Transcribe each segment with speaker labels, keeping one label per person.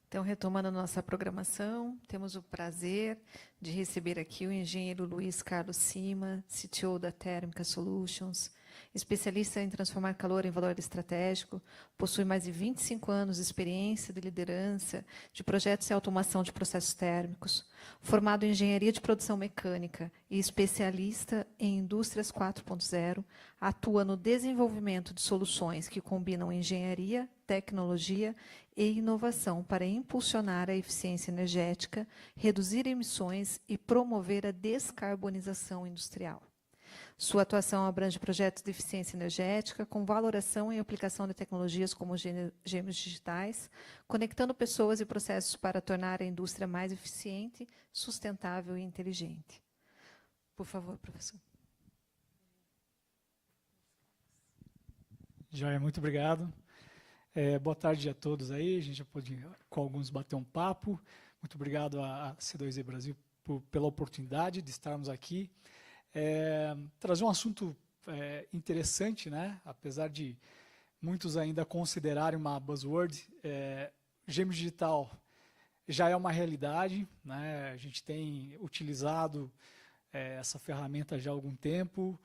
Speaker 1: Então, retomando a nossa programação, temos o prazer de receber aqui o engenheiro Luiz Carlos Cima, CTO da Térmica Solutions, especialista em transformar calor em valor estratégico, possui mais de 25 anos de experiência de liderança de projetos e automação de processos térmicos, formado em engenharia de produção mecânica e especialista em indústrias 4.0, atua no desenvolvimento de soluções que combinam engenharia, tecnologia e inovação para impulsionar a eficiência energética, reduzir emissões e promover a descarbonização industrial. Sua atuação abrange projetos de eficiência energética com valoração e aplicação de tecnologias como gêmeos digitais, conectando pessoas e processos para tornar a indústria mais eficiente, sustentável e inteligente. Por favor, professor.
Speaker 2: Joia, muito obrigado. Boa tarde a todos aí, a gente já pôde com alguns bater um papo. Muito obrigado à C2E Brasil pela oportunidade de estarmos aqui. Trazer um assunto interessante, né? Apesar de muitos ainda considerarem uma buzzword, gêmeo digital já é uma realidade, né? A gente tem utilizado essa ferramenta já há algum tempo.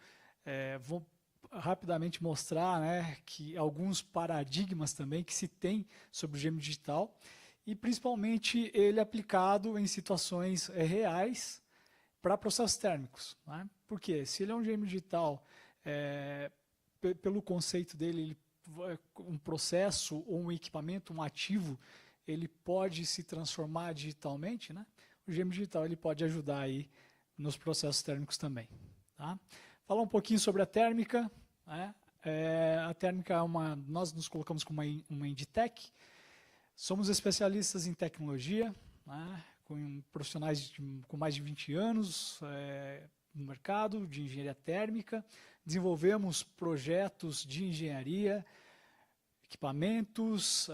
Speaker 2: Vou rapidamente mostrar, né, que alguns paradigmas também que se tem sobre o gêmeo digital e principalmente ele aplicado em situações reais para processos térmicos, né? Porque se ele é um gêmeo digital, pelo conceito dele, um processo ou um equipamento, um ativo, ele pode se transformar digitalmente, né? O gêmeo digital ele pode ajudar aí nos processos térmicos também, tá? Falar um pouquinho sobre a térmica, né? A térmica é nós nos colocamos como uma Inditec, somos especialistas em tecnologia, né? Com profissionais com mais de 20 anos no mercado de engenharia térmica, desenvolvemos projetos de engenharia, equipamentos,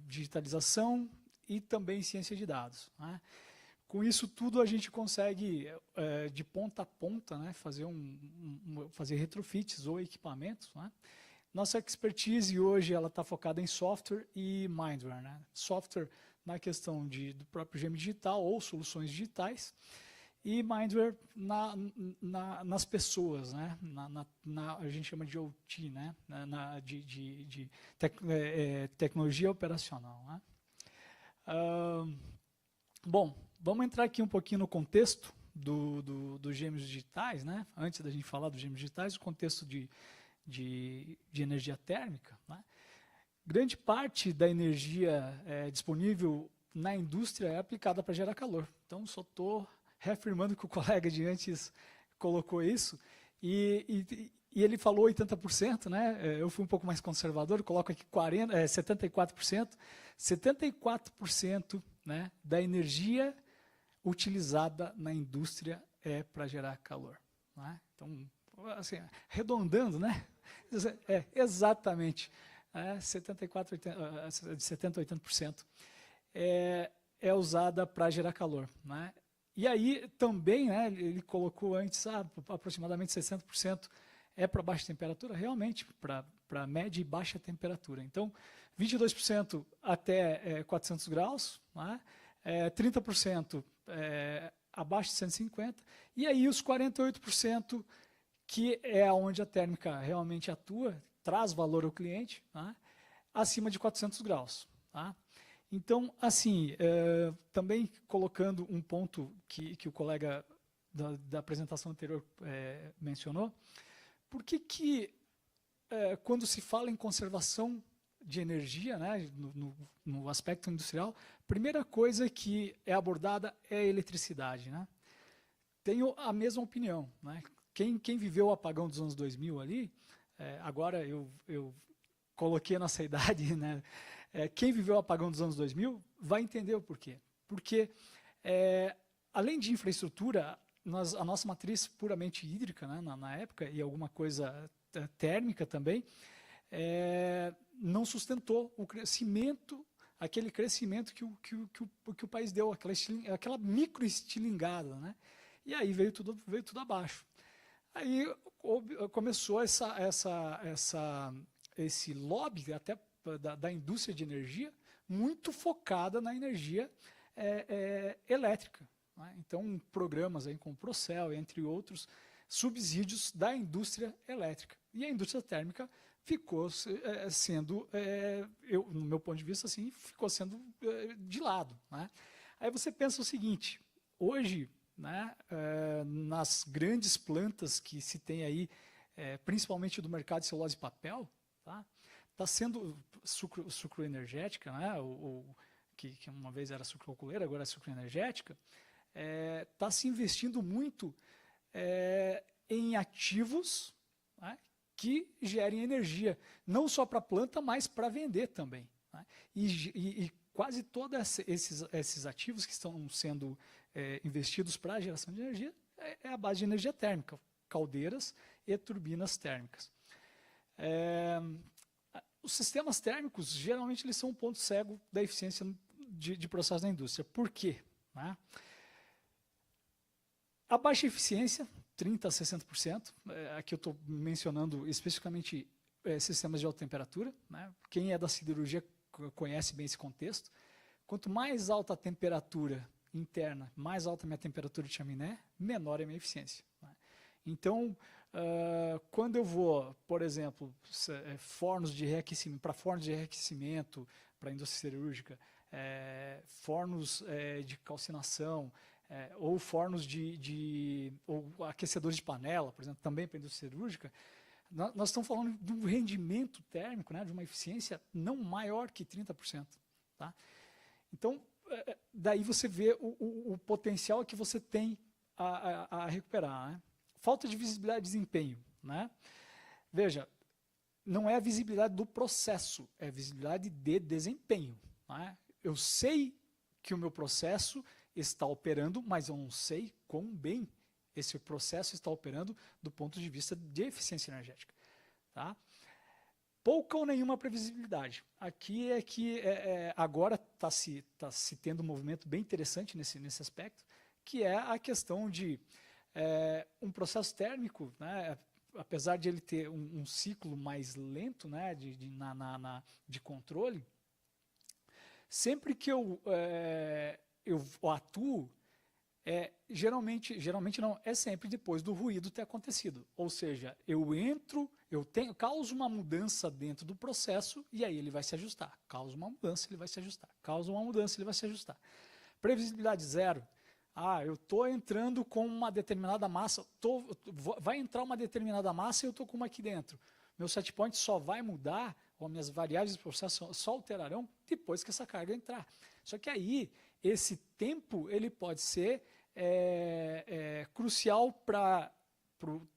Speaker 2: digitalização e também ciência de dados, né? Com isso tudo a gente consegue, de ponta a ponta, né, fazer retrofits ou equipamentos, né? Nossa expertise hoje está focada em software e mindware, né? Software na questão do próprio gêmeo digital ou soluções digitais e mindware nas pessoas, né? A gente chama de OT, né? Tecnologia operacional, né? Bom, vamos entrar aqui um pouquinho no contexto dos gêmeos digitais, né? Antes da gente falar dos gêmeos digitais, o contexto de energia térmica, né? Grande parte da energia disponível na indústria é aplicada para gerar calor. Então, só estou reafirmando que o colega de antes colocou isso. E ele falou 80%, né? Eu fui um pouco mais conservador, coloco aqui 74%. 74%, né, da energia utilizada na indústria é para gerar calor, né? Então, assim, arredondando, né? Exatamente. 70 a 80% é usada para gerar calor, né? E aí também, né, ele colocou antes, aproximadamente 60% é para baixa temperatura, realmente, para média e baixa temperatura. Então, 22% até 400 graus, né? 30% abaixo de 150, e aí os 48%, que é onde a térmica realmente atua, traz valor ao cliente, né? Acima de 400 graus. Tá? Então, assim, também colocando um ponto que o colega da apresentação anterior mencionou, por que quando se fala em conservação de energia, né, no aspecto industrial, a primeira coisa que é abordada é a eletricidade, né? Tenho a mesma opinião, né? Quem viveu o apagão dos anos 2000 ali, agora eu coloquei a nossa idade, né? Quem viveu o apagão dos anos 2000 vai entender o porquê. Porque, além de infraestrutura, a nossa matriz puramente hídrica, né, na época, e alguma coisa térmica também, não sustentou o crescimento, aquele crescimento que o país deu, aquela microestilingada, né? E aí veio tudo abaixo. Aí começou esse lobby, até da indústria de energia muito focada na energia elétrica, né? Então, programas aí como Procel, entre outros, subsídios da indústria elétrica. E a indústria térmica ficou sendo, no meu ponto de vista, assim, ficou sendo de lado, né? Aí você pensa o seguinte, hoje, né, nas grandes plantas que se tem aí, principalmente do mercado de celulose e papel, tá? Está sendo sucroenergética, né, que uma vez era sucroalcooleira, agora é sucroenergética, está se investindo muito em ativos, né, que gerem energia, não só para a planta, mas para vender também, né? E quase todos esses ativos que estão sendo investidos para a geração de energia é a base de energia térmica, caldeiras e turbinas térmicas. Os sistemas térmicos, geralmente, eles são um ponto cego da eficiência de processo da indústria. Por quê? Né? A baixa eficiência, 30% a 60%, aqui eu estou mencionando especificamente sistemas de alta temperatura, né? Quem é da siderurgia conhece bem esse contexto. Quanto mais alta a temperatura interna, mais alta a minha temperatura de chaminé, menor é a minha eficiência, né? Então, quando eu vou, por exemplo, fornos de reaquecimento, para a indústria siderúrgica, fornos de calcinação, ou fornos ou aquecedores de panela, por exemplo, também para a indústria siderúrgica, nós estamos falando de um rendimento térmico, né, de uma eficiência não maior que 30%. Tá? Então, daí você vê o potencial que você tem a recuperar, né? Falta de visibilidade de desempenho, né? Veja, não é a visibilidade do processo, é a visibilidade de desempenho, né? Eu sei que o meu processo está operando, mas eu não sei quão bem esse processo está operando do ponto de vista de eficiência energética. Tá? Pouca ou nenhuma previsibilidade. Aqui é que agora está se tendo um movimento bem interessante nesse aspecto, que é a questão de um processo térmico, né, apesar de ele ter um ciclo mais lento, né, de controle, sempre que eu atuo, geralmente não, é sempre depois do ruído ter acontecido. Ou seja, causo uma mudança dentro do processo e aí ele vai se ajustar. Causa uma mudança, ele vai se ajustar. Causa uma mudança, ele vai se ajustar. Previsibilidade zero. Eu estou entrando com uma determinada massa, vai entrar uma determinada massa e eu estou com uma aqui dentro. Meu set point só vai mudar, ou minhas variáveis de processo só alterarão depois que essa carga entrar. Só que aí, esse tempo ele pode ser crucial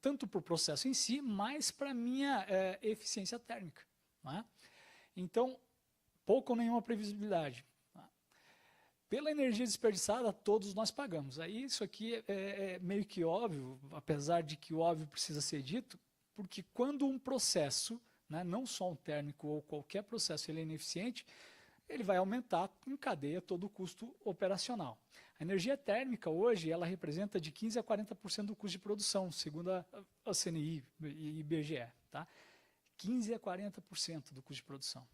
Speaker 2: tanto para o processo em si, mas para a minha eficiência térmica. Né? Então, pouca ou nenhuma previsibilidade. Pela energia desperdiçada, todos nós pagamos. Aí isso aqui é meio que óbvio, apesar de que o óbvio precisa ser dito, porque quando um processo, né, não só um térmico ou qualquer processo, ele é ineficiente, ele vai aumentar em cadeia todo o custo operacional. A energia térmica hoje, ela representa de 15% a 40% do custo de produção, segundo a CNI e IBGE. Tá? 15% a 40% do custo de produção.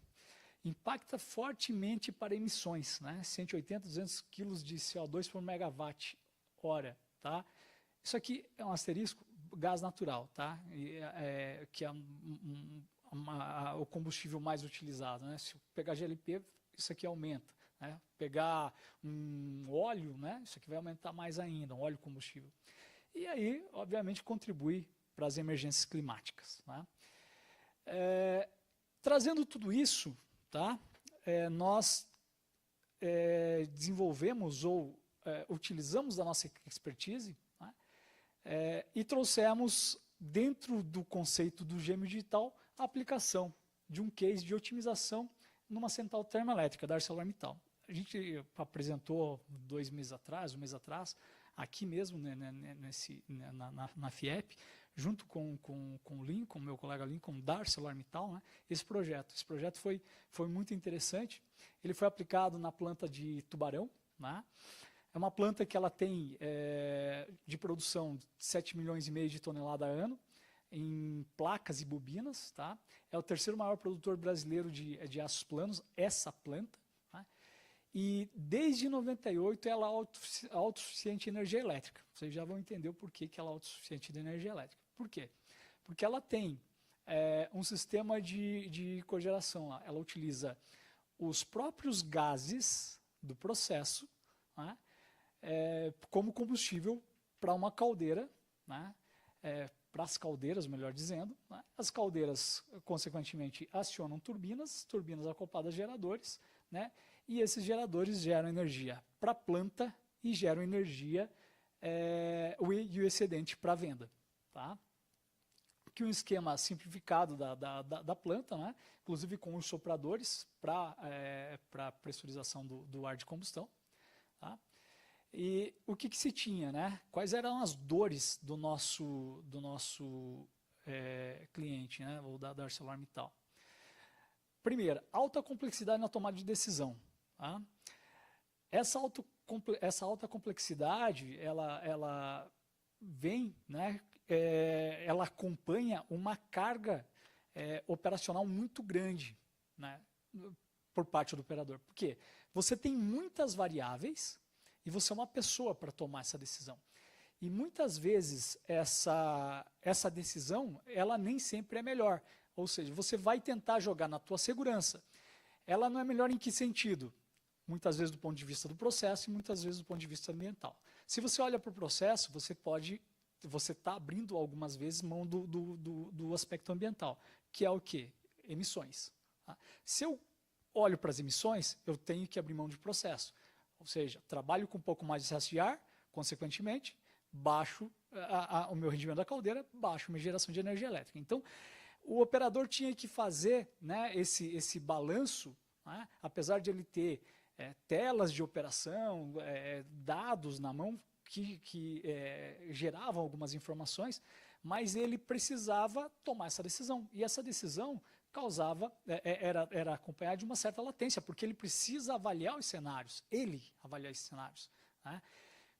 Speaker 2: Impacta fortemente para emissões, né? 180, 200 quilos de CO2 por megawatt-hora. Tá? Isso aqui é um asterisco, gás natural, tá? Que é o combustível mais utilizado. Né? Se eu pegar GLP, isso aqui aumenta. Né? Pegar um óleo, né? Isso aqui vai aumentar mais ainda, um óleo combustível. E aí, obviamente, contribui para as emergências climáticas. Né? Trazendo tudo isso, tá? Nós desenvolvemos ou utilizamos da nossa expertise, né? E trouxemos dentro do conceito do gêmeo digital a aplicação de um case de otimização numa central termoelétrica da ArcelorMittal. A gente apresentou 2 meses atrás, um mês atrás, aqui mesmo, né, na FIEP, junto com o Lincoln, meu colega Lincoln, da ArcelorMittal, né, esse projeto. Esse projeto foi muito interessante. Ele foi aplicado na planta de Tubarão. Né? É uma planta que ela tem de produção 7,5 milhões de toneladas a ano. em placas e bobinas, tá? É o terceiro maior produtor brasileiro de aços planos, essa planta. Tá? E desde 98 ela é autossuficiente em energia elétrica. Vocês já vão entender o porquê que ela é autossuficiente de energia elétrica. Por quê? Porque ela tem um sistema de cogeração lá. Ela utiliza os próprios gases do processo, né, como combustível para uma caldeira, né, para as caldeiras, melhor dizendo. Né. As caldeiras, consequentemente, acionam turbinas acopladas a geradores, né, e esses geradores geram energia para a planta e geram energia e o excedente para a venda. Tá? Aqui um esquema simplificado da planta, né? Inclusive com os sopradores para pressurização do ar de combustão. Tá? E o que se tinha? Né? Quais eram as dores do nosso cliente, né? Ou da ArcelorMittal? Primeiro, alta complexidade na tomada de decisão. Tá? Essa alta complexidade, ela vem, né, ela acompanha uma carga operacional muito grande, né, por parte do operador. Por quê? Você tem muitas variáveis e você é uma pessoa para tomar essa decisão. E muitas vezes essa decisão, ela nem sempre é melhor. Ou seja, você vai tentar jogar na tua segurança. Ela não é melhor em que sentido? Muitas vezes do ponto de vista do processo e muitas vezes do ponto de vista ambiental. Se você olha para o processo, você está abrindo algumas vezes mão do aspecto ambiental, que é o quê? Emissões. Tá? Se eu olho para as emissões, eu tenho que abrir mão de processo. Ou seja, trabalho com um pouco mais de excesso de ar, consequentemente, baixo o meu rendimento da caldeira, baixo a minha geração de energia elétrica. Então, o operador tinha que fazer, né, esse balanço, né, apesar de ele ter telas de operação, dados na mão que geravam algumas informações, mas ele precisava tomar essa decisão. E essa decisão era acompanhada de uma certa latência, porque ele precisa avaliar os cenários, né?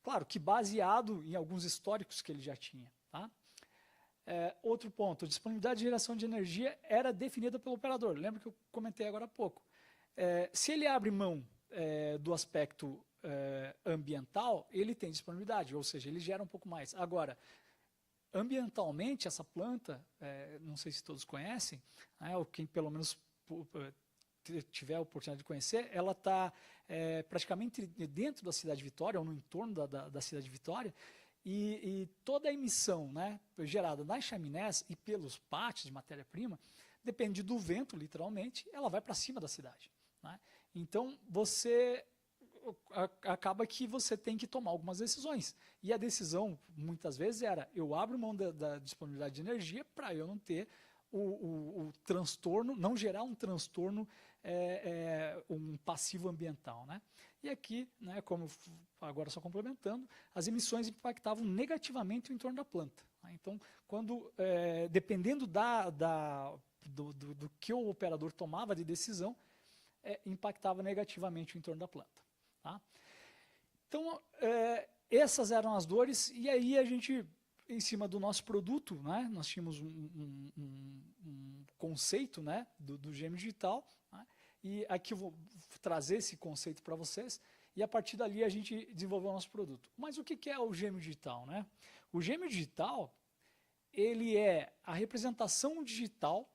Speaker 2: Claro que baseado em alguns históricos que ele já tinha. Tá? Outro ponto, a disponibilidade de geração de energia era definida pelo operador. Lembra que eu comentei agora há pouco. Se ele abre mão do aspecto ambiental, ele tem disponibilidade, ou seja, ele gera um pouco mais. Agora, ambientalmente, essa planta, não sei se todos conhecem, né, ou quem pelo menos tiver a oportunidade de conhecer, ela está praticamente dentro da cidade de Vitória, ou no entorno da cidade de Vitória, e toda a emissão, né, gerada nas chaminés e pelos pátios de matéria-prima, depende do vento, literalmente, ela vai para cima da cidade. Né? Então, acaba que você tem que tomar algumas decisões. E a decisão, muitas vezes, era eu abro mão da disponibilidade de energia para eu não ter o transtorno, não gerar um transtorno, um passivo ambiental. Né? E aqui, né, como agora só complementando, as emissões impactavam negativamente o entorno da planta. Né? Então, dependendo do que o operador tomava de decisão, impactava negativamente o entorno da planta. Tá? Então, essas eram as dores, e aí a gente, em cima do nosso produto, né, nós tínhamos um conceito, né, do Gêmeo Digital, né, e aqui eu vou trazer esse conceito para vocês, e a partir dali a gente desenvolveu o nosso produto. Mas o que é o Gêmeo Digital? Né? O Gêmeo Digital, ele é a representação digital,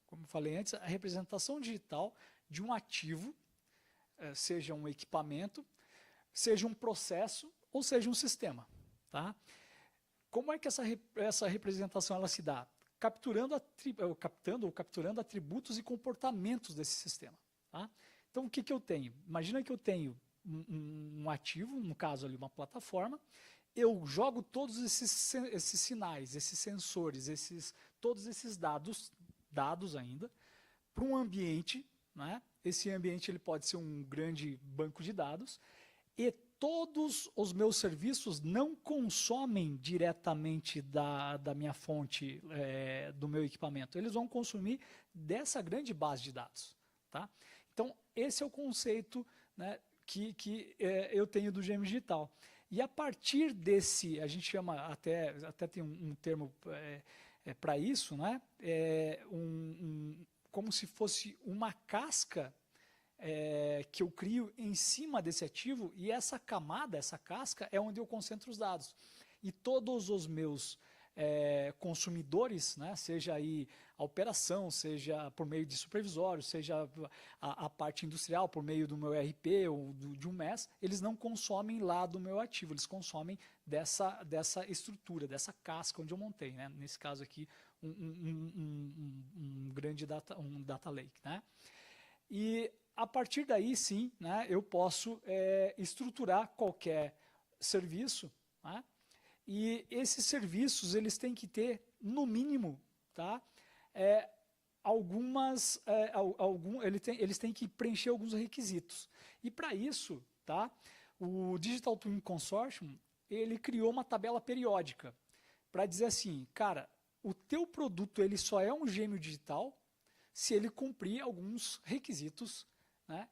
Speaker 2: como eu falei antes, a representação digital de um ativo, seja um equipamento, seja um processo ou seja um sistema. Tá? Como é que essa representação ela se dá? Captando ou capturando atributos e comportamentos desse sistema. Tá? Então, o que eu tenho? Imagina que eu tenho um ativo, no caso ali uma plataforma, eu jogo todos esses sinais, esses sensores, todos esses dados ainda, para um ambiente, né? Esse ambiente ele pode ser um grande banco de dados e todos os meus serviços não consomem diretamente da minha fonte, do meu equipamento. Eles vão consumir dessa grande base de dados. Tá? Então, esse é o conceito, né, que eu tenho do Gêmeo Digital. E a partir desse, a gente chama, até tem um termo para isso, né, como se fosse uma casca que eu crio em cima desse ativo, e essa camada, essa casca, é onde eu concentro os dados. E todos os meus consumidores, né, seja aí a operação, seja por meio de supervisório, seja a parte industrial por meio do meu ERP ou de um MES, eles não consomem lá do meu ativo, eles consomem dessa estrutura, dessa casca onde eu montei, né? Nesse caso aqui, um grande data lake, né? E a partir daí, sim, né, eu posso estruturar qualquer serviço, né? E esses serviços, eles têm que ter, no mínimo, tá, eles têm que preencher alguns requisitos. E para isso, tá, o Digital Twin Consortium, ele criou uma tabela periódica para dizer assim, cara, o teu produto ele só é um gêmeo digital se ele cumprir alguns requisitos, né,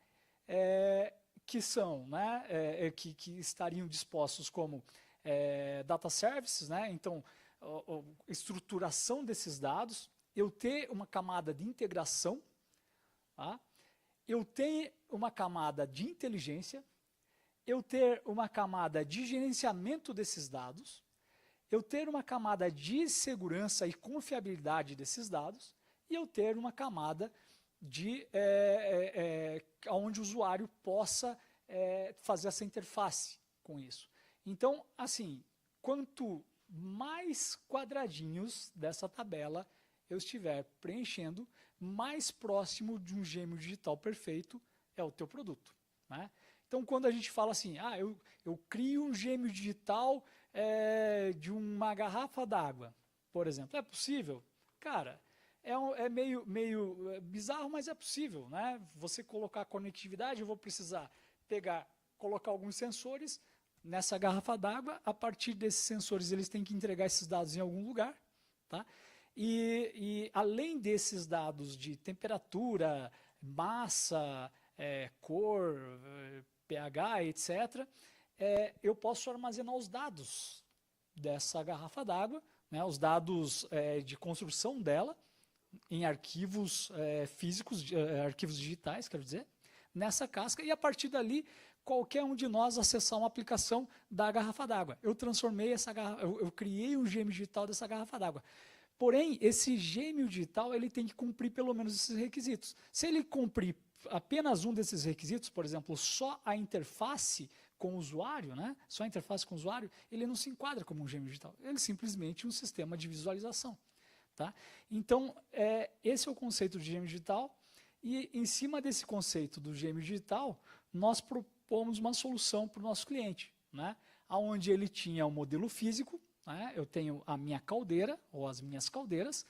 Speaker 2: que são, né, que estariam dispostos como data services, né, então estruturação desses dados, eu ter uma camada de integração, tá, eu ter uma camada de inteligência, eu ter uma camada de gerenciamento desses dados, eu ter uma camada de segurança e confiabilidade desses dados, e eu ter uma camada de onde o usuário possa fazer essa interface com isso. Então, assim, quanto mais quadradinhos dessa tabela eu estiver preenchendo, mais próximo de um gêmeo digital perfeito é o teu produto, né? Então, quando a gente fala assim, eu crio um gêmeo digital de uma garrafa d'água, por exemplo, é possível? Cara, é meio bizarro, mas é possível, né? Você colocar a conectividade, eu vou precisar colocar alguns sensores nessa garrafa d'água. A partir desses sensores, eles têm que entregar esses dados em algum lugar, tá? E além desses dados de temperatura, massa, cor, pH, etc., eu posso armazenar os dados dessa garrafa d'água, né, os dados de construção dela, em arquivos físicos, arquivos digitais, quero dizer, nessa casca, e a partir dali, qualquer um de nós acessar uma aplicação da garrafa d'água. Eu transformei eu criei um gêmeo digital dessa garrafa d'água. Porém, esse gêmeo digital ele tem que cumprir pelo menos esses requisitos. Se ele cumprir apenas um desses requisitos, por exemplo, só a interface com o usuário, né? Só a interface com o usuário, ele não se enquadra como um gêmeo digital. Ele é simplesmente um sistema de visualização. Tá? Então, esse é o conceito de gêmeo digital, e em cima desse conceito do gêmeo digital, nós propomos uma solução para o nosso cliente, né? Onde ele tinha um modelo físico, né? Eu tenho a minha caldeira, ou as minhas caldeiras.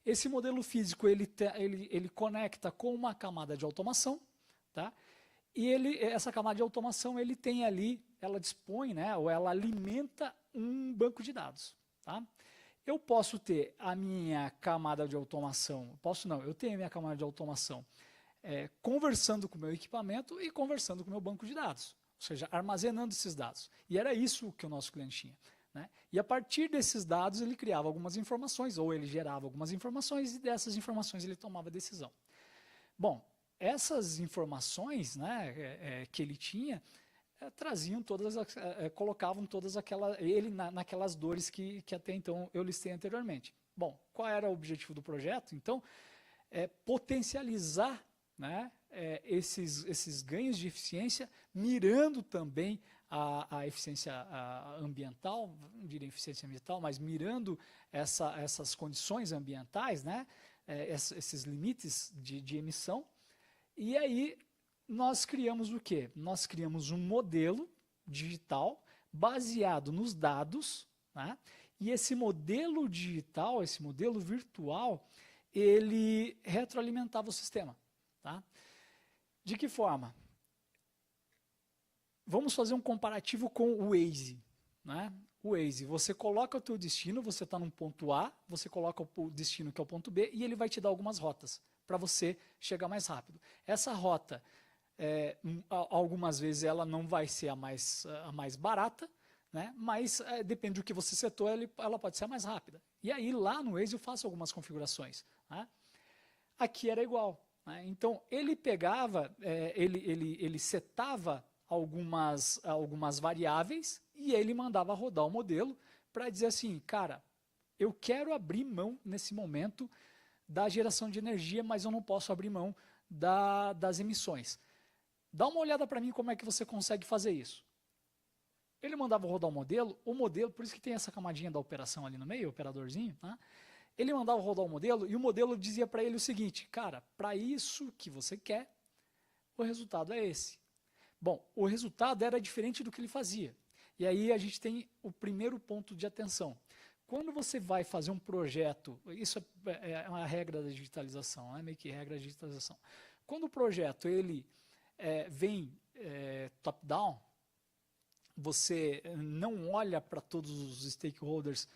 Speaker 2: Esse modelo físico ele conecta com uma camada de automação, tá? E essa camada de automação ele tem ali, ela dispõe, né, ou ela alimenta um banco de dados. Tá? Eu posso ter a minha camada de automação, eu tenho a minha camada de automação conversando com o meu equipamento e conversando com o meu banco de dados, ou seja, armazenando esses dados. E era isso que o nosso cliente tinha. Né? E a partir desses dados ele criava algumas informações, ou ele gerava algumas informações, e dessas informações ele tomava decisão. Bom, essas informações, né, que ele tinha, traziam colocavam todas naquelas dores que até então eu listei anteriormente. Bom, qual era o objetivo do projeto? Então, potencializar, né, esses ganhos de eficiência, mirando também a eficiência ambiental, não diria eficiência ambiental, mas mirando essas condições ambientais, né, esses limites de emissão. E aí nós criamos o quê? Nós criamos um modelo digital baseado nos dados, né? E esse modelo digital, esse modelo virtual, ele retroalimentava o sistema. Tá? De que forma? Vamos fazer um comparativo com o Waze. Né? O Waze, você coloca o teu destino, você está num ponto A, você coloca o destino que é o ponto B, e ele vai te dar algumas rotas para você chegar mais rápido. Essa rota, algumas vezes ela não vai ser a mais barata, né? Mas depende do que você setou, ela pode ser mais rápida. E aí lá no Waze eu faço algumas configurações, né? Aqui era igual, né? Então ele pegava, ele setava algumas variáveis e ele mandava rodar o modelo para dizer assim, cara, eu quero abrir mão nesse momento da geração de energia, mas eu não posso abrir mão das emissões. Dá uma olhada para mim como é que você consegue fazer isso. Ele mandava rodar o modelo, por isso que tem essa camadinha da operação ali no meio, o operadorzinho, né? Ele mandava rodar o modelo e o modelo dizia para ele o seguinte, cara, para isso que você quer, o resultado é esse. Bom, o resultado era diferente do que ele fazia. E aí a gente tem o primeiro ponto de atenção. Quando você vai fazer um projeto, isso é uma regra da digitalização, meio que regra da digitalização. Quando o projeto ele vem top-down, você não olha para todos os stakeholders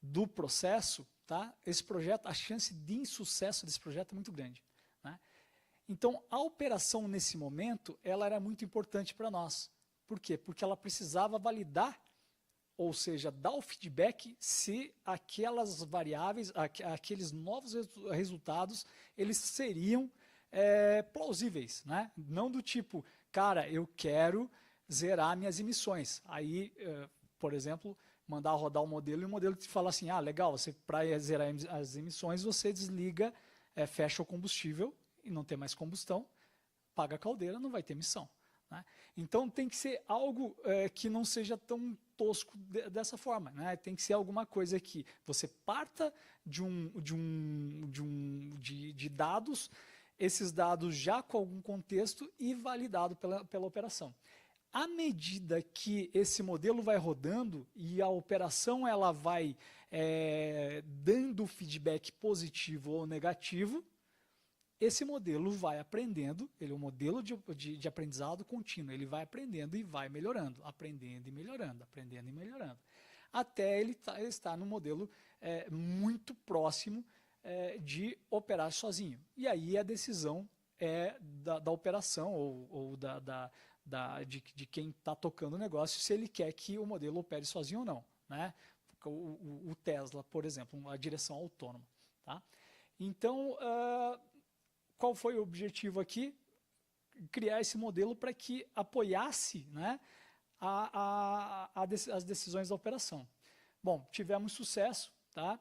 Speaker 2: do processo, tá? Esse projeto, a chance de insucesso desse projeto é muito grande, né? Então, a operação nesse momento, ela era muito importante para nós. Por quê? Porque ela precisava validar, ou seja, dar o feedback se aquelas variáveis, aqueles novos resultados, eles seriam plausíveis, né? Não do tipo, cara, eu quero zerar minhas emissões. Aí, por exemplo, mandar rodar o modelo e o modelo te fala assim, legal, para zerar as emissões, você desliga, fecha o combustível e não tem mais combustão, paga a caldeira, não vai ter emissão, né? Então tem que ser algo que não seja tão tosco dessa forma, né? Tem que ser alguma coisa que você parta de dados, esses dados já com algum contexto e validado pela operação. À medida que esse modelo vai rodando e a operação ela vai dando feedback positivo ou negativo, esse modelo vai aprendendo, ele é um modelo de aprendizado contínuo, ele vai aprendendo e vai melhorando, aprendendo e melhorando, aprendendo e melhorando, até ele estar no modelo muito próximo de operar sozinho. E aí a decisão é da operação ou de quem está tocando o negócio, se ele quer que o modelo opere sozinho ou não, né? O Tesla, por exemplo, a direção autônoma, tá? Então, qual foi o objetivo aqui? Criar esse modelo para que apoiasse, né, as decisões da operação. Bom, tivemos sucesso, tá?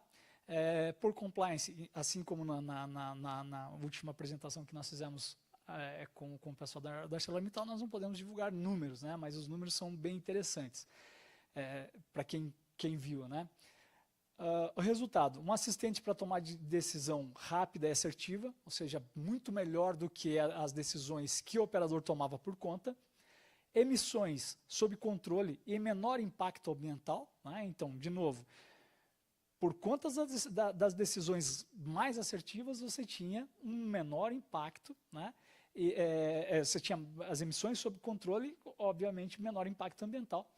Speaker 2: Por compliance, assim como na última apresentação que nós fizemos com o pessoal da ArcelorMittal, nós não podemos divulgar números, né? Mas os números são bem interessantes para quem viu, né? O resultado, um assistente para tomar decisão rápida e assertiva, ou seja, muito melhor do que as decisões que o operador tomava por conta, emissões sob controle e menor impacto ambiental, né? Então, de novo, por conta das decisões mais assertivas, você tinha um menor impacto, né? E, você tinha as emissões sob controle, obviamente menor impacto ambiental.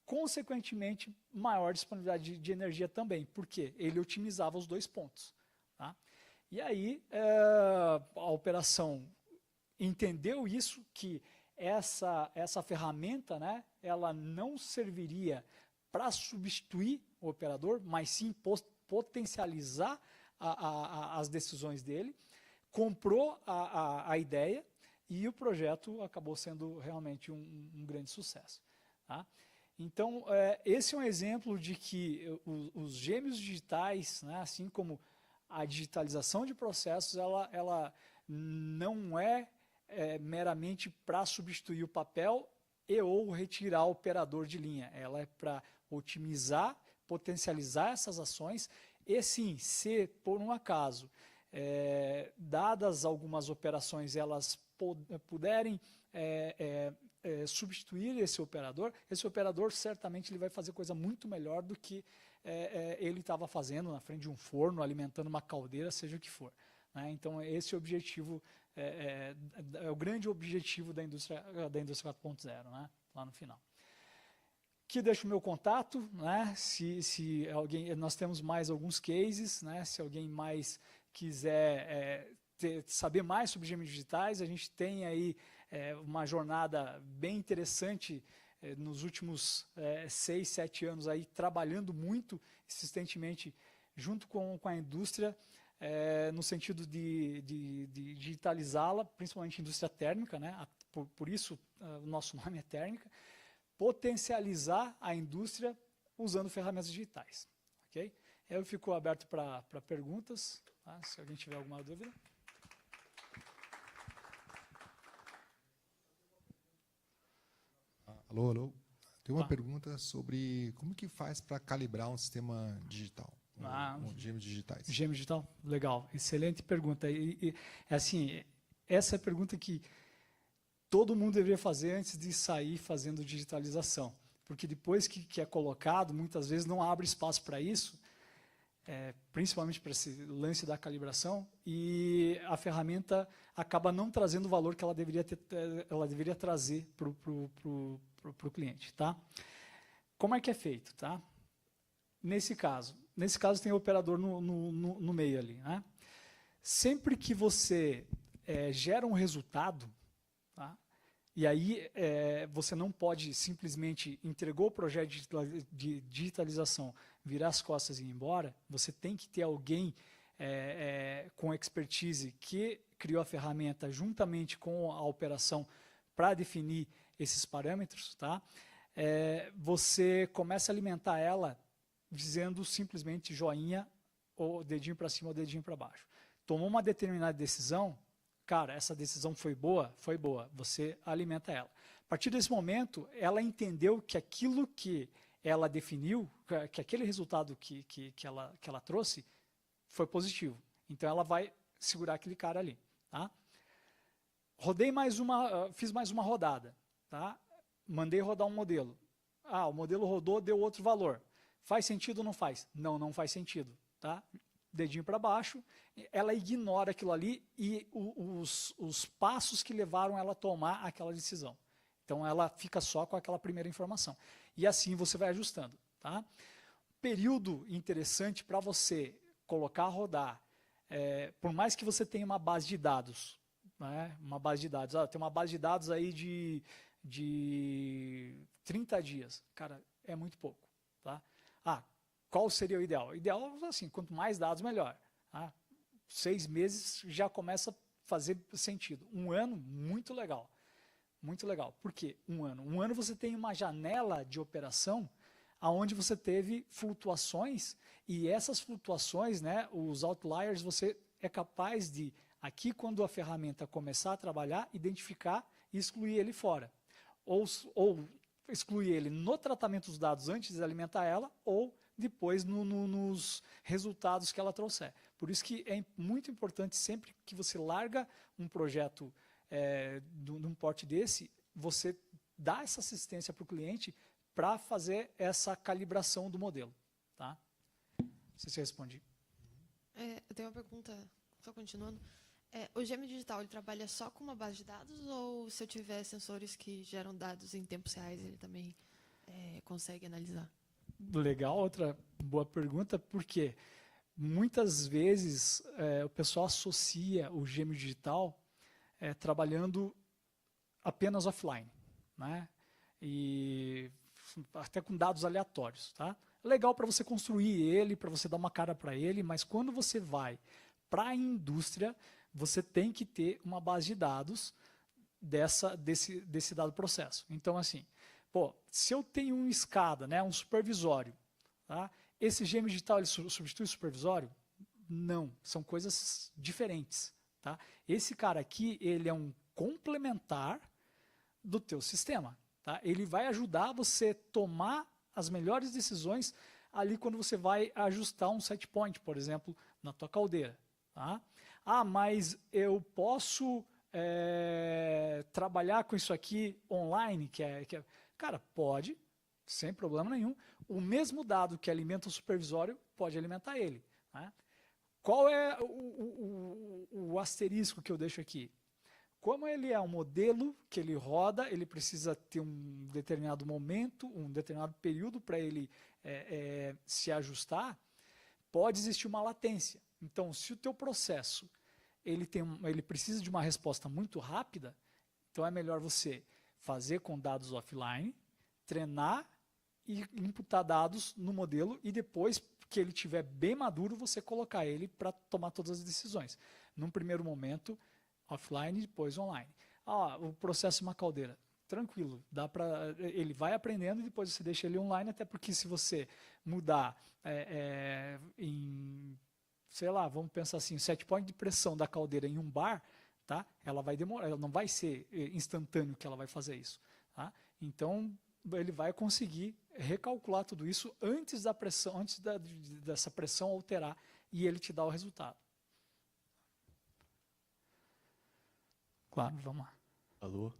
Speaker 2: Consequentemente, maior disponibilidade de energia também, porque ele otimizava os dois pontos, tá? E aí, a operação entendeu isso, que essa ferramenta, né, ela não serviria para substituir o operador, mas sim potencializar as decisões dele, comprou a ideia e o projeto acabou sendo realmente um grande sucesso, tá? Então, esse é um exemplo de que os gêmeos digitais, né, assim como a digitalização de processos, ela não é meramente para substituir o papel ou retirar o operador de linha. Ela é para otimizar, potencializar essas ações e sim, se por um acaso, dadas algumas operações, elas puderem substituir esse operador certamente ele vai fazer coisa muito melhor do que ele estava fazendo na frente de um forno, alimentando uma caldeira, seja o que for, né? Então esse objetivo é o grande objetivo da indústria 4.0, né? Lá no final. Aqui deixo o meu contato, né? Se alguém, nós temos mais alguns cases, né? Se alguém mais quiser saber mais sobre gêmeos digitais, a gente tem aí uma jornada bem interessante nos últimos 6, 7 anos aí trabalhando muito insistentemente junto com a indústria, no sentido de digitalizá-la, principalmente a indústria térmica, né? Por isso o nosso nome é térmica, potencializar a indústria usando ferramentas digitais. Okay? Eu fico aberto para perguntas, tá? Se alguém tiver alguma dúvida.
Speaker 3: Alô, alô. Tem uma
Speaker 2: Tá.
Speaker 3: pergunta sobre como que faz para calibrar um sistema digital, gêmeos digitais.
Speaker 2: Gêmeo digital? Legal, excelente pergunta. Assim, essa é a pergunta que todo mundo deveria fazer antes de sair fazendo digitalização. Porque depois que é colocado, muitas vezes não abre espaço para isso, principalmente para esse lance da calibração, e a ferramenta acaba não trazendo o valor que ela deveria trazer para o cliente. Tá? Como é que é feito? Tá? Nesse caso tem o operador no meio ali. Né? Sempre que você gera um resultado, tá? E aí você não pode simplesmente entregou o projeto de digitalização, virar as costas e ir embora. Você tem que ter alguém com expertise que criou a ferramenta juntamente com a operação para definir esses parâmetros. Tá? Você começa a alimentar ela dizendo simplesmente joinha, ou dedinho para cima ou dedinho para baixo. Tomou uma determinada decisão, cara, essa decisão foi boa, você alimenta ela. A partir desse momento, ela entendeu que aquilo que ela definiu, que aquele resultado que ela trouxe, foi positivo. Então, ela vai segurar aquele cara ali. Tá? Fiz mais uma rodada. Tá? Mandei rodar um modelo. O modelo rodou, deu outro valor. Faz sentido ou não faz? Não, não faz sentido. Tá? Dedinho para baixo, ela ignora aquilo ali e os passos que levaram ela a tomar aquela decisão. Então, ela fica só com aquela primeira informação. E assim você vai ajustando. Tá? Período interessante para você colocar a rodar, por mais que você tenha uma base de dados, né? Uma base de dados, tem uma base de dados aí de 30 dias. Cara, é muito pouco. Tá? Qual seria o ideal? O ideal, assim, quanto mais dados, melhor. Tá? 6 meses já começa a fazer sentido. 1 ano, muito legal. Muito legal. Por quê? 1 ano. 1 ano você tem uma janela de operação onde você teve flutuações, e essas flutuações, né, os outliers, você é capaz de, aqui quando a ferramenta começar a trabalhar, identificar e excluir ele fora. Ou excluir ele no tratamento dos dados antes de alimentar ela, ou depois nos resultados que ela trouxer. Por isso que é muito importante, sempre que você larga um projeto de um porte desse, você dá essa assistência para o cliente para fazer essa calibração do modelo. Tá? Não sei se eu respondi.
Speaker 4: Eu tenho uma pergunta, só continuando. O gêmeo digital, ele trabalha só com uma base de dados, ou se eu tiver sensores que geram dados em tempos reais, ele também consegue analisar?
Speaker 2: Legal, outra boa pergunta, porque muitas vezes o pessoal associa o gêmeo digital trabalhando apenas offline, né? E até com dados aleatórios. Tá? Legal para você construir ele, para você dar uma cara para ele, mas quando você vai para a indústria, você tem que ter uma base de dados desse dado processo. Então, assim, se eu tenho um SCADA, né, um supervisório, tá? Esse gêmeo digital ele substitui o supervisório? Não, são coisas diferentes. Tá? Esse cara aqui, ele é um complementar do teu sistema. Tá? Ele vai ajudar você a tomar as melhores decisões ali quando você vai ajustar um set point, por exemplo, na tua caldeira. Tá? Mas eu posso trabalhar com isso aqui online? Cara, pode, sem problema nenhum. O mesmo dado que alimenta o supervisório pode alimentar ele. Tá? Qual é o asterisco que eu deixo aqui? Como ele é um modelo que ele roda, ele precisa ter um determinado momento, um determinado período para ele se ajustar, pode existir uma latência. Então, se o teu processo ele precisa de uma resposta muito rápida, então é melhor você fazer com dados offline, treinar e imputar dados no modelo e depois que ele estiver bem maduro, você colocar ele para tomar todas as decisões. Num primeiro momento, offline, depois online. O processo de uma caldeira. Tranquilo, ele vai aprendendo e depois você deixa ele online, até porque se você mudar sei lá, vamos pensar assim, o set point de pressão da caldeira em um bar, tá? Ela vai demorar, ela não vai ser instantâneo que ela vai fazer isso. Tá? Então, ele vai conseguir recalcular tudo isso antes da pressão, dessa pressão alterar e ele te dá o resultado. Claro, vamos lá.
Speaker 5: Alô?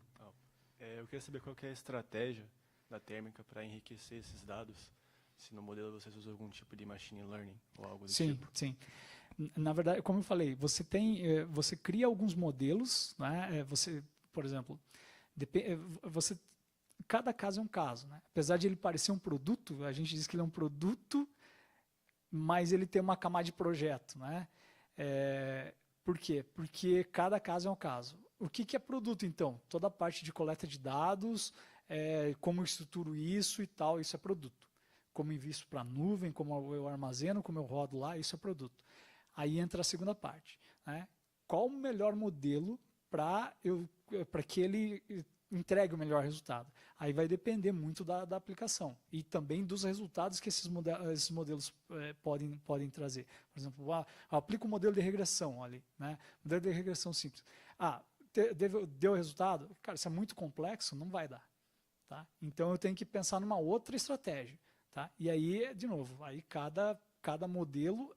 Speaker 5: Eu queria saber qual que é a estratégia da térmica para enriquecer esses dados. Se no modelo vocês usam algum tipo de machine learning ou algo do tipo.
Speaker 2: Sim. Na verdade, como eu falei, você cria alguns modelos, né? Por exemplo, cada caso é um caso, né? Apesar de ele parecer um produto, a gente diz que ele é um produto, mas ele tem uma camada de projeto, né? Por quê? Porque cada caso é um caso. O que é produto, então? Toda a parte de coleta de dados, como eu estruturo isso e tal, isso é produto. Como eu invisto para a nuvem, como eu armazeno, como eu rodo lá, isso é produto. Aí entra a segunda parte, né? Qual o melhor modelo para que ele entregue o melhor resultado? Aí vai depender muito da aplicação e também dos resultados que esses modelos podem trazer. Por exemplo, aplica o modelo de regressão ali, né? Modelo de regressão simples. Deu resultado? Cara, isso é muito complexo, não vai dar. Tá? Então eu tenho que pensar numa outra estratégia. Tá? E aí, de novo, aí cada modelo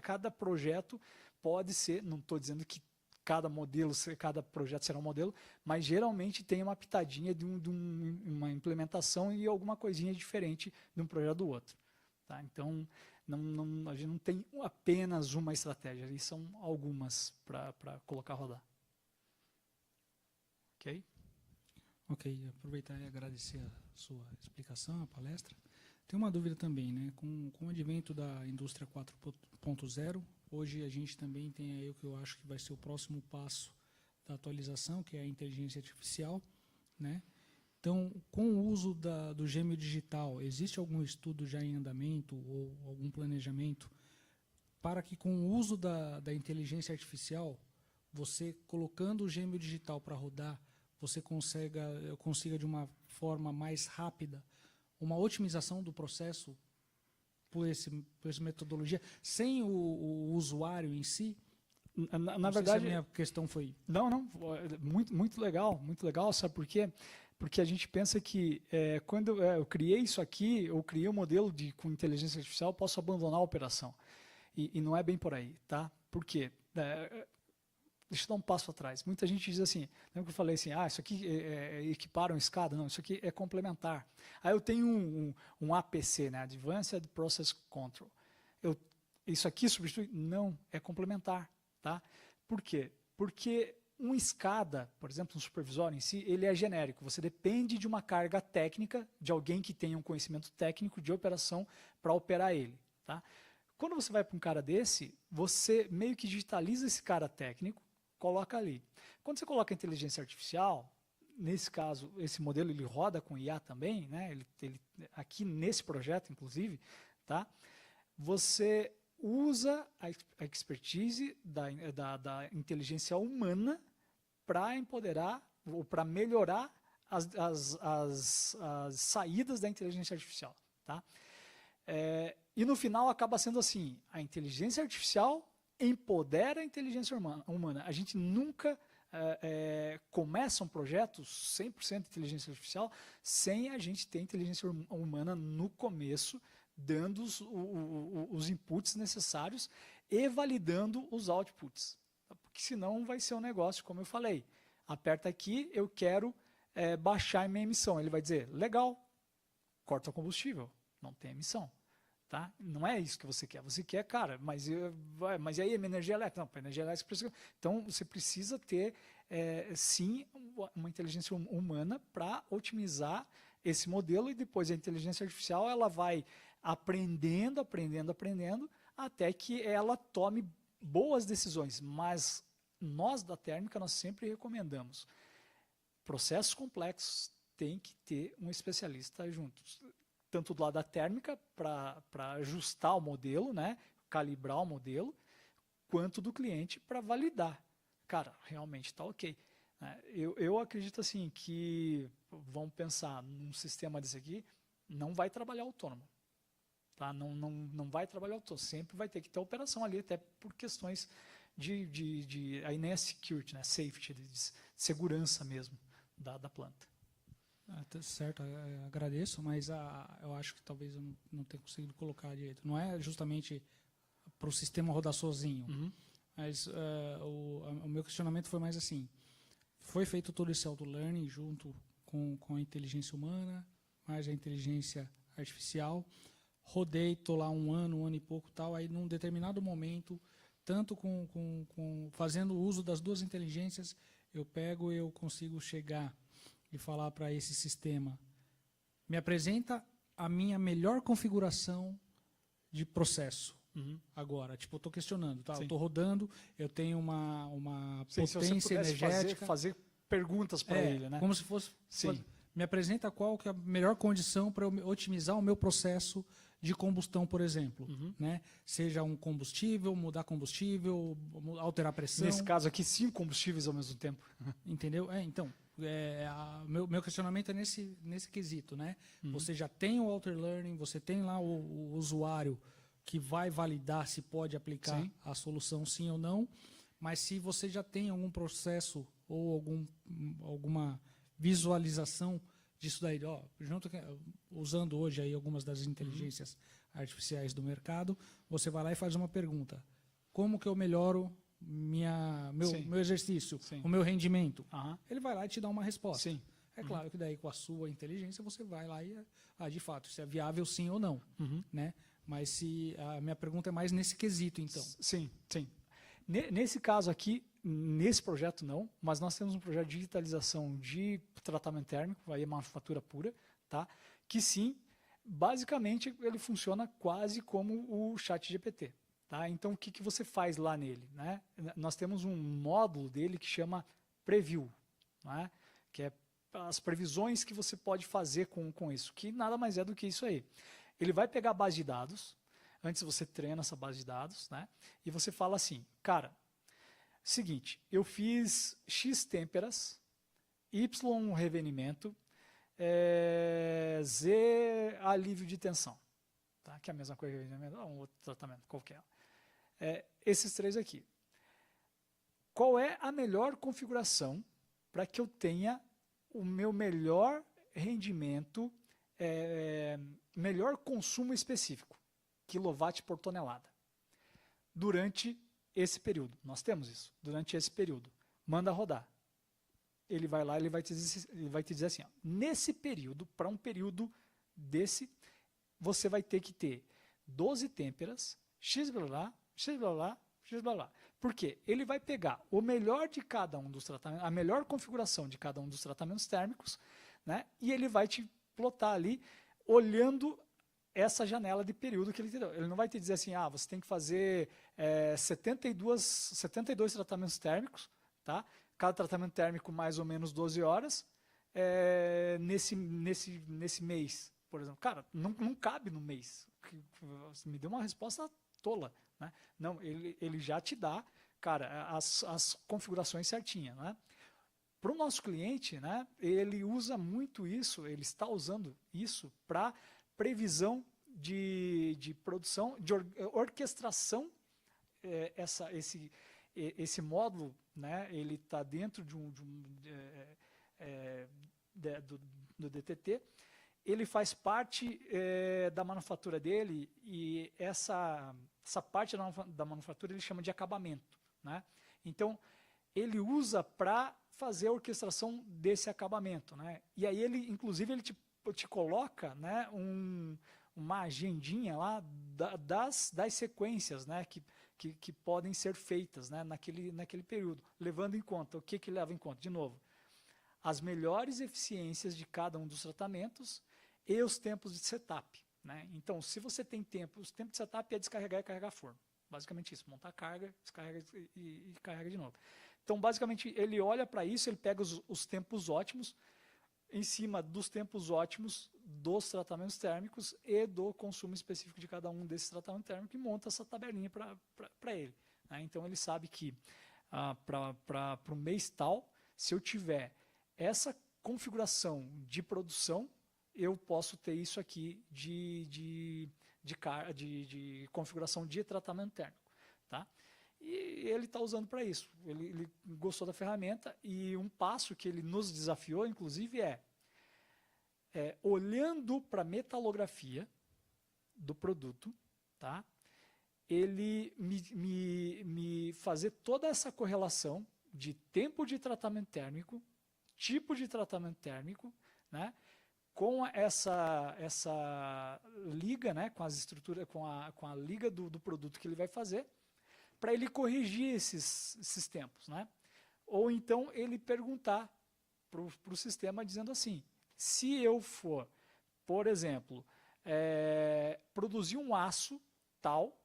Speaker 2: cada projeto pode ser, não estou dizendo que cada projeto será um modelo, mas geralmente tem uma pitadinha de uma implementação e alguma coisinha diferente de um projeto do outro. Tá? Então, a gente não tem apenas uma estratégia, ali são algumas para colocar a rodar. Ok?
Speaker 6: Ok, aproveitar e agradecer a sua explicação, a palestra. Tem uma dúvida também, né? Com o advento da indústria 4.0, hoje a gente também tem aí o que eu acho que vai ser o próximo passo da atualização, que é a inteligência artificial, né? Então, com o uso do gêmeo digital, existe algum estudo já em andamento ou algum planejamento para que com o uso da inteligência artificial, você colocando o gêmeo digital para rodar, você consiga de uma forma mais rápida uma otimização do processo por essa metodologia, sem o usuário em si?
Speaker 2: Na verdade,
Speaker 6: a minha questão foi...
Speaker 2: Não, muito legal, sabe por quê? Porque a gente pensa que quando eu criei isso aqui, eu criei um modelo com inteligência artificial, eu posso abandonar a operação. E não é bem por aí, tá? Por quê? Deixa eu dar um passo atrás. Muita gente diz assim, lembra que eu falei assim, isso aqui equipara uma escada? Não, isso aqui é complementar. Aí eu tenho um APC, né, Advanced Process Control. Isso aqui substitui? Não, é complementar. Tá? Por quê? Porque uma escada, por exemplo, um supervisório em si, ele é genérico. Você depende de uma carga técnica, de alguém que tenha um conhecimento técnico de operação para operar ele. Tá? Quando você vai para um cara desse, você meio que digitaliza esse cara técnico, coloca ali. Quando você coloca a inteligência artificial, nesse caso, esse modelo ele roda com IA também, né? Ele aqui nesse projeto, inclusive, tá? Você usa a expertise da inteligência humana para empoderar ou para melhorar as saídas da inteligência artificial. Tá? E no final acaba sendo assim, a inteligência artificial empodera a inteligência humana. A gente nunca começa um projeto 100% de inteligência artificial sem a gente ter inteligência humana no começo, dando os inputs necessários e validando os outputs. Porque senão vai ser um negócio, como eu falei. Aperta aqui, eu quero baixar a minha emissão. Ele vai dizer, legal, corta o combustível, não tem emissão. Tá? Não é isso que você quer. Você quer, cara, mas e aí a minha energia elétrica? Não, para energia elétrica, então você precisa ter, sim, uma inteligência humana para otimizar esse modelo e depois a inteligência artificial ela vai aprendendo, até que ela tome boas decisões. Mas nós da térmica, nós sempre recomendamos processos complexos, tem que ter um especialista junto, tanto do lado da térmica, para ajustar o modelo, né, calibrar o modelo, quanto do cliente para validar. Cara, realmente está ok. Eu acredito assim que, vamos pensar num sistema desse aqui, não vai trabalhar autônomo. Tá? Não vai trabalhar autônomo. Sempre vai ter que ter operação ali, até por questões aí nem é security, né? Safety, de segurança mesmo da planta.
Speaker 6: Tá certo, agradeço, mas eu acho que talvez eu não tenha conseguido colocar direito. Não é justamente para o sistema rodar sozinho, mas o meu questionamento foi mais assim: foi feito todo esse auto-learning junto com a inteligência humana, mais a inteligência artificial. Rodei, estou lá um ano e pouco, tal. Aí, num determinado momento, tanto fazendo uso das duas inteligências, eu consigo chegar e falar para esse sistema: me apresenta a minha melhor configuração de processo. Agora, tipo, eu estou questionando, tá? Eu estou rodando, eu tenho uma potência energética.
Speaker 2: Fazer perguntas para ele, né?
Speaker 6: Como se fosse. Me apresenta qual que é a melhor condição para eu otimizar o meu processo de combustão, por exemplo. Né? Seja um combustível, mudar combustível, alterar pressão.
Speaker 2: Nesse caso aqui, 5 combustíveis ao mesmo tempo.
Speaker 6: Entendeu? Então, meu questionamento é nesse quesito. Né? Você já tem o Outer Learning, você tem lá o usuário que vai validar se pode aplicar a solução sim ou não, mas se você já tem algum processo ou alguma visualização disso daí, usando hoje aí algumas das inteligências artificiais do mercado, você vai lá e faz uma pergunta: como que eu melhoro meu exercício, o meu rendimento? Ele vai lá e te dá uma resposta. É claro que daí com a sua inteligência você vai lá e de fato, se é viável sim ou não, né? Mas a minha pergunta é mais nesse quesito, então.
Speaker 2: Sim. Nesse caso aqui, nesse projeto não, mas nós temos um projeto de digitalização de tratamento térmico, aí é manufatura pura, tá? Que sim, basicamente ele funciona quase como o ChatGPT. Tá? Então o que você faz lá nele? Né? Nós temos um módulo dele que chama Preview, né? Que é as previsões que você pode fazer com isso, que nada mais é do que isso aí. Ele vai pegar a base de dados, antes você treina essa base de dados, né? E você fala assim: cara, seguinte, eu fiz X têmperas, Y revenimento, Z alívio de tensão, tá? Que é a mesma coisa que revenimento, ou um outro tratamento qualquer. Esses 3 aqui. Qual é a melhor configuração para que eu tenha o meu melhor rendimento, melhor consumo específico, quilowatt por tonelada, durante esse período? Nós temos isso, durante esse período. Manda rodar. Ele vai lá, ele vai te dizer assim: ó, nesse período, para um período desse, você vai ter que ter 12 têmperas, X blá blá, X blá blá, X blá blá. Por quê? Ele vai pegar o melhor de cada um dos tratamentos, a melhor configuração de cada um dos tratamentos térmicos, né? E ele vai te plotar ali, olhando essa janela de período que ele te deu. Ele não vai te dizer assim: você tem que fazer 72 tratamentos térmicos, tá? Cada tratamento térmico mais ou menos 12 horas, nesse mês, por exemplo. Cara, não cabe no mês. Você me deu uma resposta tola, né? Não, ele já te dá, cara, as configurações certinhas, né? Para o nosso cliente, né, ele usa muito isso, ele está usando isso para previsão de produção, de orquestração. Esse módulo, né, ele está dentro do DTT. Ele faz parte da manufatura dele, e essa parte da manufatura ele chama de acabamento, né? Então, ele usa para fazer a orquestração desse acabamento, né? E aí ele, inclusive, ele te coloca, né, uma agendinha lá das sequências, né, que podem ser feitas, né, naquele período, levando em conta, o que leva em conta? De novo, as melhores eficiências de cada um dos tratamentos e os tempos de setup, né? Então, se você tem tempo, os tempos de setup é descarregar e carregar forno. Basicamente isso, montar a carga, descarrega e carrega de novo. Então, basicamente, ele olha para isso, ele pega os tempos ótimos, em cima dos tempos ótimos dos tratamentos térmicos e do consumo específico de cada um desses tratamentos térmicos e monta essa tabelinha para ele. Né? Então ele sabe que para o mês tal, se eu tiver essa configuração de produção, eu posso ter isso aqui de configuração de tratamento térmico. Tá? E ele está usando para isso. Ele gostou da ferramenta e um passo que ele nos desafiou, inclusive, olhando para a metalografia do produto, tá? Ele me fazer toda essa correlação de tempo de tratamento térmico, tipo de tratamento térmico, né? Com essa liga, né? Com as estruturas, com a liga do produto que ele vai fazer, para ele corrigir esses tempos, né? Ou então ele perguntar para o sistema dizendo assim, se eu for, por exemplo, produzir um aço tal,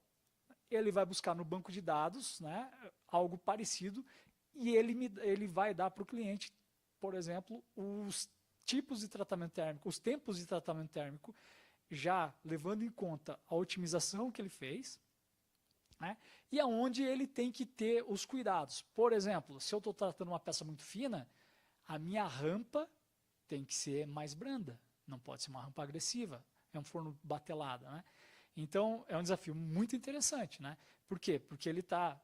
Speaker 2: ele vai buscar no banco de dados, né, algo parecido, e ele vai dar para o cliente, por exemplo, os tipos de tratamento térmico, os tempos de tratamento térmico, já levando em conta a otimização que ele fez, né, e aonde ele tem que ter os cuidados. Por exemplo, se eu estou tratando uma peça muito fina, a minha rampa tem que ser mais branda, não pode ser uma rampa agressiva, é um forno batelada, né? Então, é um desafio muito interessante, né? Por quê? Porque ele está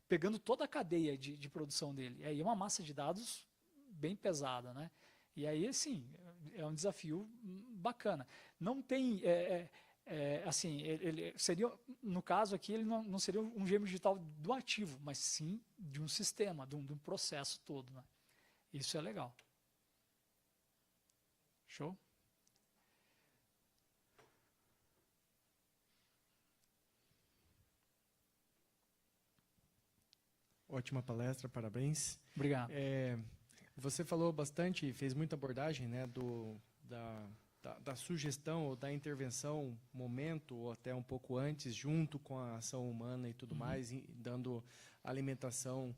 Speaker 2: pegando toda a cadeia de produção dele. E aí é uma massa de dados bem pesada, né? E aí, assim, é um desafio bacana. Não tem... assim, ele seria, no caso aqui, ele não seria um gêmeo digital do ativo, mas sim de um sistema, de um processo todo, né? Isso é legal. Show?
Speaker 7: Ótima palestra, parabéns.
Speaker 2: Obrigado.
Speaker 7: Você falou bastante, fez muita abordagem, né, da sugestão ou da intervenção, momento ou até um pouco antes, junto com a ação humana e tudo mais, dando alimentação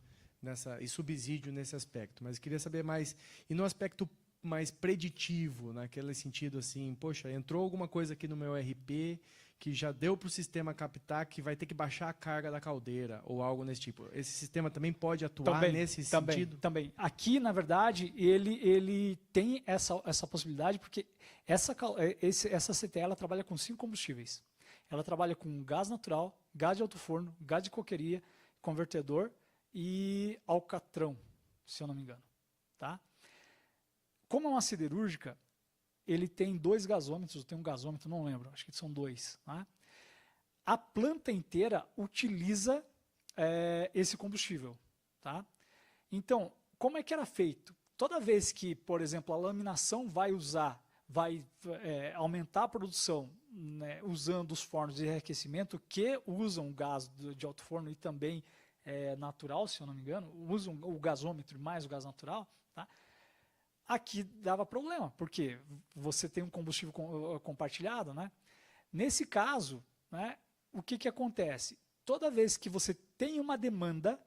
Speaker 7: e subsídio nesse aspecto. Mas eu queria saber mais, e no aspecto mais preditivo, naquele sentido assim, poxa, entrou alguma coisa aqui no meu RP que já deu para o sistema captar que vai ter que baixar a carga da caldeira ou algo nesse tipo. Esse sistema também pode atuar nesse sentido?
Speaker 2: Também. Aqui, na verdade, ele tem essa possibilidade porque essa CTE ela trabalha com 5 combustíveis. Ela trabalha com gás natural, gás de alto forno, gás de coqueria, convertedor e alcatrão, se eu não me engano. Tá? Como é uma siderúrgica, ele tem 2 gasômetros, tem um gasômetro, não lembro, acho que são 2. Né? A planta inteira utiliza esse combustível. Tá? Então, como é que era feito? Toda vez que, por exemplo, a laminação vai aumentar a produção, né, usando os fornos de reaquecimento que usam gás de alto forno e também natural, se eu não me engano, usam o gasômetro mais o gás natural, tá? Aqui dava problema, porque você tem um combustível compartilhado, né? Nesse caso, né, o que acontece? Toda vez que você tem uma demanda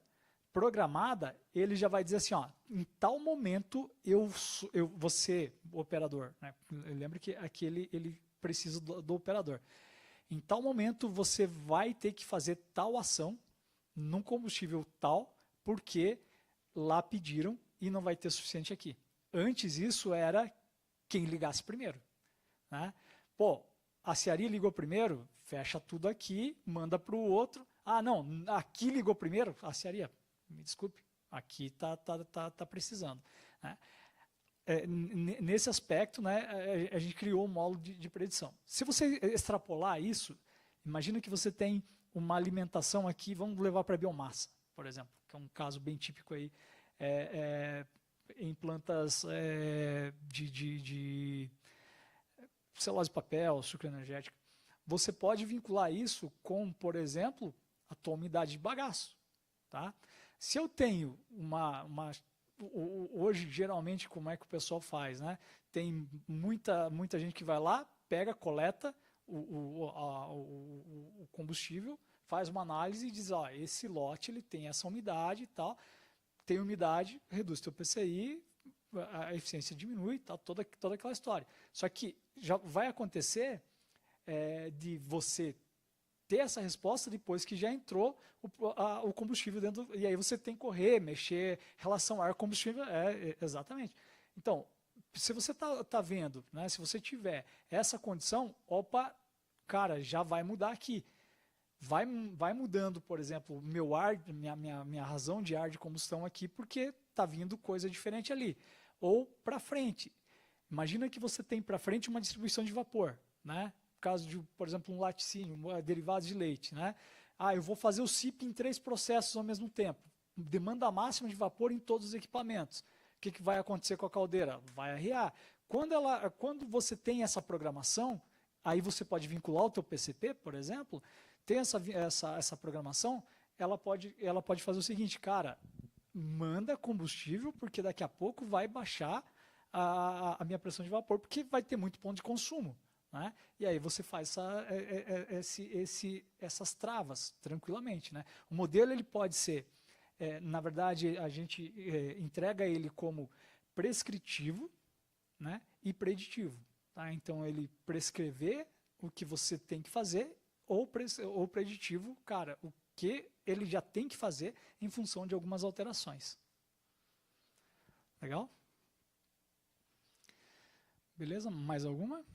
Speaker 2: programada, ele já vai dizer assim, ó, em tal momento você, o operador, né? Lembre que aqui ele precisa do operador. Em tal momento você vai ter que fazer tal ação num combustível tal, porque lá pediram e não vai ter suficiente aqui. Antes isso era quem ligasse primeiro. Né? Pô, a Cearia ligou primeiro, fecha tudo aqui, manda para o outro. Ah, não, aqui ligou primeiro, a Cearia, me desculpe, aqui tá precisando. Né? Nesse aspecto, né, a gente criou um módulo de predição. Se você extrapolar isso, imagina que você tem uma alimentação aqui, vamos levar para a biomassa, por exemplo, que é um caso bem típico aí, em plantas de celulose de papel, sucro energético. Você pode vincular isso com, por exemplo, a tua umidade de bagaço. Tá? Se eu tenho hoje, geralmente, como é que o pessoal faz? Né? Tem muita gente que vai lá, pega, coleta o combustível, faz uma análise e diz, ó, esse lote ele tem essa umidade e tal, tem umidade, reduz teu PCI, a eficiência diminui, tá, toda aquela história. Só que já vai acontecer de você ter essa resposta depois que já entrou o combustível dentro, e aí você tem que correr, mexer, relação ar-combustível, exatamente. Então, se você tá vendo, né, se você tiver essa condição, opa, cara, já vai mudar aqui. Vai mudando, por exemplo, meu ar, minha razão de ar de combustão aqui, porque está vindo coisa diferente ali. Ou para frente. Imagina que você tem para frente uma distribuição de vapor, né? No caso de, por exemplo, um laticínio, derivados de leite, né? Eu vou fazer o CIP em 3 processos ao mesmo tempo. Demanda máxima de vapor em todos os equipamentos. O que vai acontecer com a caldeira? Vai arriar. Quando você tem essa programação, aí você pode vincular o teu PCP, por exemplo, tem essa programação, ela pode fazer o seguinte, cara, manda combustível, porque daqui a pouco vai baixar a minha pressão de vapor, porque vai ter muito ponto de consumo. Né? E aí você faz essas travas tranquilamente. Né? O modelo ele pode ser, na verdade, a gente entrega ele como prescritivo, né? E preditivo. Tá? Então, ele prescrever o que você tem que fazer ou preditivo, cara, o que ele já tem que fazer em função de algumas alterações. Legal? Beleza? Mais alguma?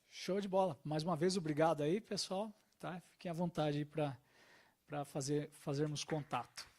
Speaker 2: Show de bola. Mais uma vez, obrigado aí, pessoal. Tá? Fiquem à vontade aí para fazermos contato.